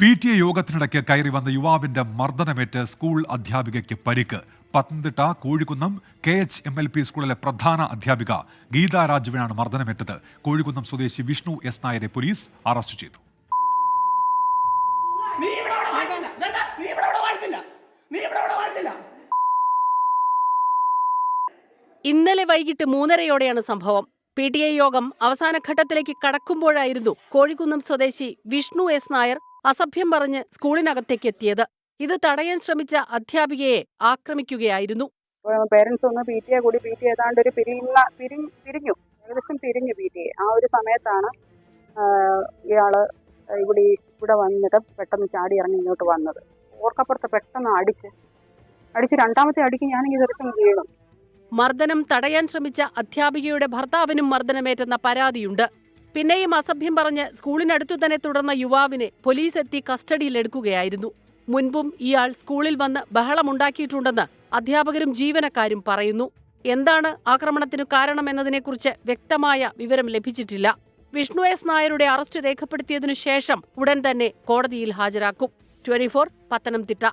PTA യോഗത്തിനിടയ്ക്ക് കയറി വന്ന യുവാവിന്റെ മർദ്ദനമേറ്റ് സ്കൂൾ അധ്യാപികയ്ക്ക് പരിക്ക്. പത്തനംതിട്ട കോഴിക്കുന്നം KHMLP സ്കൂളിലെ പ്രധാന അധ്യാപിക ഗീതാ രാജുവിനാണ് മർദ്ദനമേറ്റത്. കോഴിക്കുന്നം സ്വദേശി വിഷ്ണു എസ് നായരെ പോലീസ് അറസ്റ്റ് ചെയ്തു. ഇന്നലെ വൈകിട്ട് 3:30-യോടെയാണ് സംഭവം. PTA യോഗം അവസാന ഘട്ടത്തിലേക്ക് കടക്കുമ്പോഴായിരുന്നു കോഴിക്കുന്നം സ്വദേശി വിഷ്ണു എസ് നായർ അസഭ്യം പറഞ്ഞ് സ്കൂളിനകത്തേക്ക് എത്തിയത്. ഇത് തടയാൻ ശ്രമിച്ച അധ്യാപികയെ ആക്രമിക്കുകയായിരുന്നു. പേരൻസ് ഒന്ന് PTA കൂടി PTA ഏതാണ്ട് ഒരു പിരിഞ്ഞു ഏകദേശം പിരിഞ്ഞു PTA. ആ ഒരു സമയത്താണ് ഇയാള് ഇവിടെ വന്നിട്ട് പെട്ടെന്ന് ചാടി ഇറങ്ങി ഇങ്ങോട്ട് വന്നത്. ഓർക്കപ്പുറത്ത് പെട്ടെന്ന് അടിച്ച് രണ്ടാമത്തെ അടിക്ക് ഞാൻ ഈ ദിവസം വീണു. മർദ്ദനം തടയാൻ ശ്രമിച്ച അധ്യാപികയുടെ ഭർത്താവിനും മർദ്ദനമേറ്റെന്ന പരാതിയുണ്ട്. പിന്നെയും അസഭ്യം പറഞ്ഞ് സ്കൂളിനടുത്തു തന്നെ തുടർന്ന യുവാവിനെ പോലീസ് എത്തി കസ്റ്റഡിയിലെടുക്കുകയായിരുന്നു. മുൻപും ഇയാൾ സ്കൂളിൽ വന്ന് ബഹളമുണ്ടാക്കിയിട്ടുണ്ടെന്ന് അധ്യാപകരും ജീവനക്കാരും പറയുന്നു. എന്താണ് ആക്രമണത്തിനു കാരണമെന്നതിനെക്കുറിച്ച് വ്യക്തമായ വിവരം ലഭിച്ചിട്ടില്ല. വിഷ്ണു എസ് നായരുടെ അറസ്റ്റ് രേഖപ്പെടുത്തിയതിനു ശേഷം ഉടൻ തന്നെ കോടതിയിൽ ഹാജരാക്കും. 24 പത്തനംതിട്ട.